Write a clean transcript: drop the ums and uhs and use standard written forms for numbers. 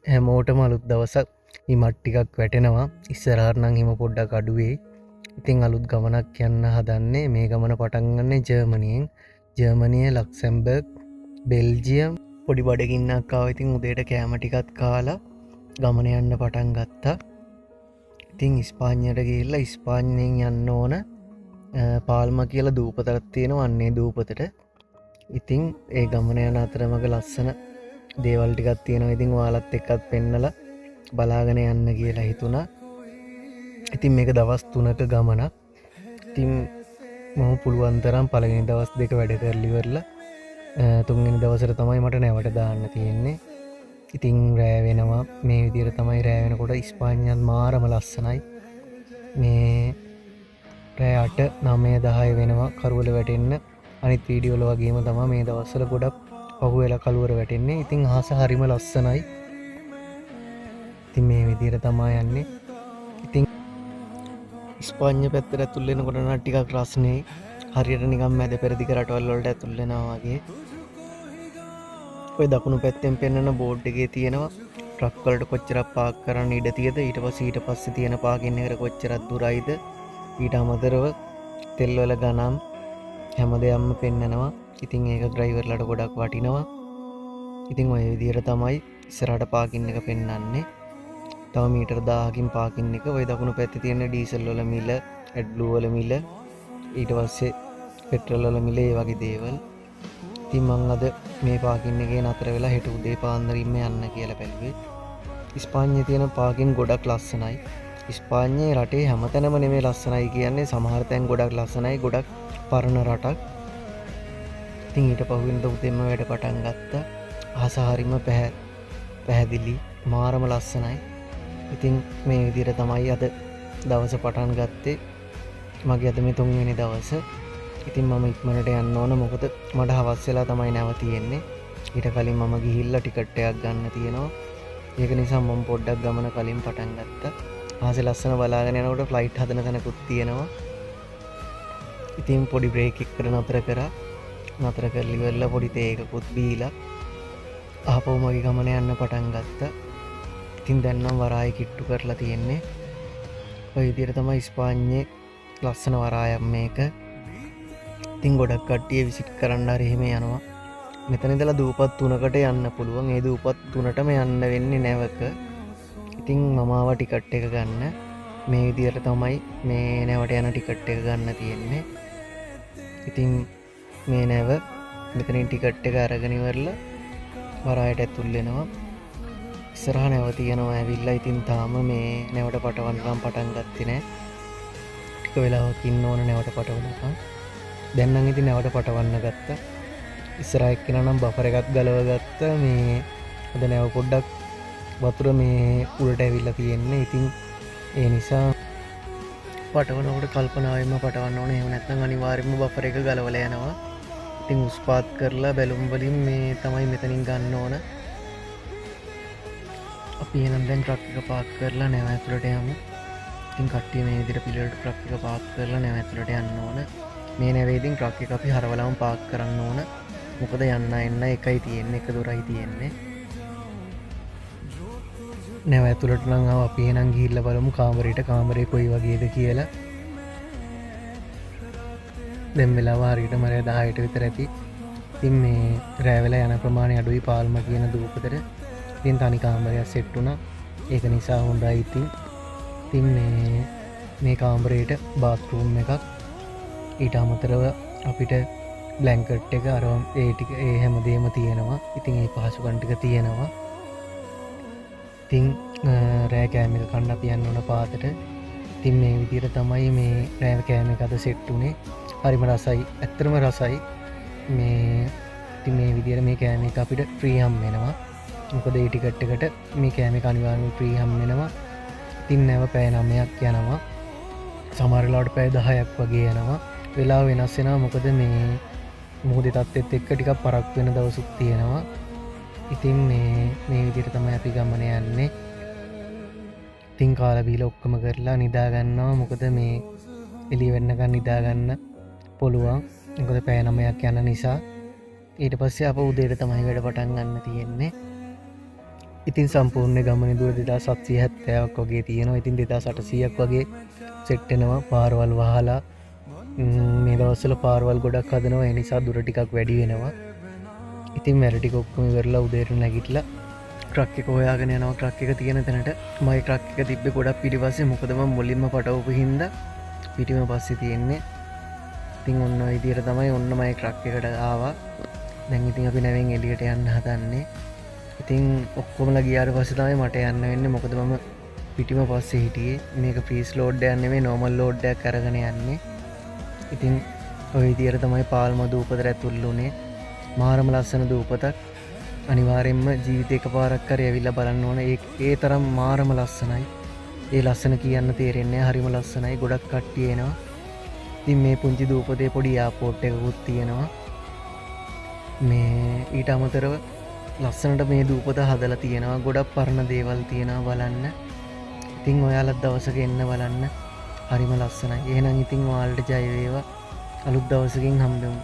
හැමෝටම අලුත් දවසක් හිමත් ටිකක් වැටෙනවා. ඉස්සරහට නම් හිම පොඩ්ඩක් අඩුවේ. ඉතින් අලුත් ගමනක් යන්න හදන්නේ. මේ ගමන පටන් ගන්නේ ජර්මනියෙන්. ජර්මනිය, ලක්සෙම්බර්ග්, බෙල්ජියම් පොඩි බඩගින්නක් ආවා. ඉතින් උදේට කෑම ටිකක් කාලා ගමන යන්න පටන් ගත්තා. ඉතින් ඉස්පාඤ්ඤයට ගිහිල්ලා ඉස්පාඤ්ඤයෙන් යන්න ඕන පාල්ම කියලා දූපතක් තියෙනවා. අන්නේ දූපතට. ඉතින් ඒ ගමන යන අතරමඟ ලස්සන දේවල් ටිකක් තියෙනවා. ඉතින් ඔයාලත් එක්කත් පෙන්නලා බලාගෙන යන්න කියලා හිතුණා. ඉතින් මේක දවස් 3ක ගමනක්. ඉතින් මම පුළුවන් තරම් පළවෙනි දවස් දෙක වැඩ කරලා ඉවරලා තුන්වෙනි දවසට තමයි මට නැවට දාන්න තියෙන්නේ. ඉතින් රෑ වෙනවා. මේ විදිහට තමයි රෑ වෙනකොට ඉස්පාඤ්ඤයත් මාරම ලස්සනයි. මේ රෑ 8 9 10 වෙනවා කරුවල වැටෙන්න. අනිත් වීඩියෝ වල වගේම තමයි මේ දවස්වල ගොඩක් පහුවෙලා කළුවර වැටෙන්නේ. ඉතින් අහස හරිම ලස්සනයි. ඉතින් මේ විදිහට තමයි යන්නේ. ඉතින් ඉස්පාඤ්ඤ පැත්තට ඇතුල් වෙනකොට නම් ටිකක් රස්නේ. හරියට නිකන් මැද පෙරදිග රටවල් වලට ඇතුල් වෙනවා වගේ. ඔය දකුණු පැත්තෙන් පෙන්වන බෝඩ් එකේ තියෙනවා ට්‍රක් වලට කොච්චරක් පාක් කරන්න ඉඩ තියෙද, ඊට පස්සේ තියෙන පාකින් එකට කොච්චරක් දුරයිද, ඊට අමතරව තෙල් වල ගණන් හැම දෙයක්ම පෙන්නනවා. ඉතින් ඒක ඩ්‍රයිවර්ලට ගොඩක් වටිනවා. ඉතින් ඔය විදිහට තමයි ඉස්සරහට පාකින් එක පෙන්වන්නේ. තව මීටර 1000කින් පාකින් එක. ඔය දකුණු පැත්තේ තියෙන ඩීසල් වල මිල, ඇඩ්බ්ලූ වල මිල, ඊට පස්සේ පෙට්‍රල් වල මිල, ඒ වගේ දේවල්. ඉතින් මම අද මේ පාකින් එකේ නතර වෙලා හෙට උදේ පාන්දරින්ම යන්න කියලා බැලුවේ. ඉස්පාඤ්ඤේ තියෙන පාකින් ගොඩක් ලස්සනයි. ඉස්පාඤ්ඤේ රටේ හැමතැනම නෙමෙයි ලස්සනයි කියන්නේ, සමහර තැන් ගොඩක් ලස්සනයි. ගොඩක් පරණ රටක්. ඉතින් ඊට පහුවෙනිද උදේම වැඩ පටන් ගත්තා. අහස හරිම පැහැදිලි, මාරම ලස්සනයි. ඉතින් මේ විදිහට තමයි අද දවස පටන් ගත්තේ. මගේ අද මේ 3 වෙනි දවස. ඉතින් මම ඉක්මනට යන්න ඕන, මොකද මට හවස් වෙලා තමයි නැව තියෙන්නේ. ඊට කලින් මම ගිහිල්ලා ටිකට් එකක් ගන්න තියෙනවා. ඒක නිසා මම පොඩ්ඩක් ගමන කලින් පටන් ගත්තා. ආසේ ලස්සන බලාගෙන යනකොට ෆ්ලයිට් හදන තැනකුත් තියෙනවා. ඉතින් පොඩි බ්‍රේක් එකකට නතර කරලා ඉවරලා පොඩි තේ එකකුත් බීලා ආපහු මගේ ගමන යන්න පටන් ගත්තා. ඉතින් දැන් නම් වරාය කිට්ටු කරලා තියෙන්නේ. ඔය විදිහට තමයි ඉස්පාඤ්ඤේ ලස්සන වරායක් මේක. ඉතින් ගොඩක් කට්ටිය විසිට් කරන්න හරි එහෙම යනවා. මෙතන ඉඳලා දූපත් 3කට යන්න පුළුවන්. ඒ දූපත් 3ටම යන්න වෙන්නේ නැවක. ඉතින් මම ආවා ටිකට් එක ගන්න. මේ විදිහට තමයි මේ නැවට යන ටිකට් එක ගන්න තියෙන්නේ. ඉතින් මේ නැව මෙතනින් ටිකට් එක අරගෙන ඉවරලා වරායට ඇතුල් වෙනවා. ඉස්සරහ නැව තියෙනවා ඇවිල්ලා. ඉතින් තාම මේ නැවට පටවන්නම් පටන් ගත්තේ නැහැ. ටික වෙලාවක් ඉන්න ඕන නැවට පටවනකම්. දැන් නම් ඉතින් නැවට පටවන්න ගත්තා. ඉස්සරහ එක්කෙනා නම් බෆර් එකක් ගලව ගත්තා. මේ අද නැව පොඩ්ඩක් වතුර මේ උඩට ඇවිල්ලා තියෙන්නේ. ඉතින් ඒ නිසා පටවනකොට කල්පනාවෙන්ම පටවන්න ඕනේ. එහෙම නැත්නම් අනිවාර්යයෙන්ම බෆර් එක ගලවලා යනවා. ඉතින් උස්පාත් කරලා බැලුම් වලින් මේ තමයි මෙතනින් ගන්න ඕන. අපි එහෙනම් දැන් ට්‍රක් එක පාක් කරලා නැව ඇතුළට යමු. ඉතින් කට්ටිය මේ විදිහට පිළිවෙලට ට්‍රක් එක පාක් කරලා නැව ඇතුළට යන්න ඕන. මේ නැවේදීන් ට්‍රක් එක අපි හරවලාම පාක් කරන්න ඕන. මොකද යන්න එන්න එකයි තියෙන්නේ, එක දොරයි තියෙන්නේ. නැව ඇතුළට නම් අපි එහෙනම් ගිහිල්ලා බලමු කාමරේ කොයි වගේද කියලා. දැන් වෙලාව හරියට මරය 10ට විතර ඇති. ඉතින් මේ රෑ වෙලා යන ප්‍රමාණය අඩුයි පාල්ම කියන දූපතට. ඉතින් තනි කාමරයක් සෙට් වුණා. ඒක නිසා හොඳයි. ඉතින් මේ කාමරේට බාත් รู ම් එකක්, ඊට අමතරව අපිට බ්ලැන්කට් එක අර ඒ ටික ඒ හැමදේම තියෙනවා. ඉතින් ඒ පහසුකම් ටික තියෙනවා. ඉතින් රෑ කෑම එක කන්න අපි යන්න ඕන පාතට. ඉතින් මේ විදිහට තමයි මේ රෑ කෑම එක අද සෙට් උනේ. හරිම රසයි. ඇත්තටම රසයි. ඉතින් මේ විදිහට මේ කෑම එක අපිට ෆ්‍රී හම් වෙනවා. මොකද ඒ ටිකට් එකට මේ කෑම එක අනිවාර්යයෙන්ම ෆ්‍රී හම් වෙනවා. ඉතින් නැව පැය 9ක් යනවා. සමහර වෙලාවට පැය 10ක් වගේ යනවා. වෙලාව වෙනස් වෙනවා. මොකද මේ මුහුදේ තත්ත්වෙත් එක්ක ටිකක් පරක්කු වෙන දවසුත් තියෙනවා. ඉතින් මේ විදිහට තමයි අපි ගමන යන්නේ. ඉතින් කාලා බීලා ඔක්කොම කරලා නිදා ගන්නවා. මොකද මේ එළිය වෙන්නකන් නිදා ගන්න පුළුවන්. මොකද පැය 9ක් යන නිසා. ඊට පස්සේ අප උදේට තමයි වැඩ පටන් ගන්න තියෙන්නේ. ඉතින් සම්පූර්ණ ගමන දුර 2770ක් වගේ තියෙනවා. ඉතින් 2800ක් වගේ සෙට් වෙනවා පාරවල් වහලා. මේ දවස්වල පාරවල් ගොඩක් හදනවා. ඒ නිසා දුර ටිකක් වැඩි වෙනවා. ඉතින් වැඩ ටික ඔක්කොම ඉවරලා උදේට නැගිටලා ට්‍රක් එක හොයාගෙන යනවා. ට්‍රක් එක තියෙන තැනට මගේ ට්‍රක් එක තිබ්බේ ගොඩක් පිටිපස්සේ. මොකද මම මුලින්ම පටවපු හින්දා පිටිම පස්සේ තියෙන්නේ. ඉතින් ඔන්න ඔය විදියට තමයි ඔන්න මගේ ට්‍රක් එකට ආවා. දැන් ඉතින් අපි නැවෙන් එළියට යන්න හදන්නේ. ඉතින් ඔක්කොමලා ගියාට පස්සේ තමයි මට යන්න වෙන්නේ. මොකද මම පිටිම පස්සේ හිටියේ. මේක ෆ්‍රීස් ලෝඩ් එකක් නෙමෙයි නෝමල් ලෝඩ් එකක් අරගෙන යන්නේ. ඉතින් ඔය විදියට තමයි පාල්ම දූපතට ඇතුල් වුණේ. මාරම ලස්සන දූපතක්. අනිවාර්යෙන්ම ජීවිතේ එකපාරක් හරි ඇවිල්ලා බලන්න ඕන. ඒ තරම් මාරම ලස්සනයි. ඒ ලස්සන කියන්න තේරෙන්නේ නැහැ. හරිම ලස්සනයි. ගොඩක් කට්ටිය එනවා. ඉතින් මේ පුංචි දූපතේ පොඩි එයාපෝට් එකකුත් තියෙනවා. මේ ඊට අමතරව ලස්සනට මේ දූපත හදලා තියෙනවා. ගොඩක් පරණ දේවල් තියෙනවා බලන්න. ඉතින් ඔයාලත් දවසක එන්න බලන්න. හරිම ලස්සනයි. එහෙනම් ඉතින් ඔයාලට ජය වේවා. අලුත් දවසකින් හම්බෙමු.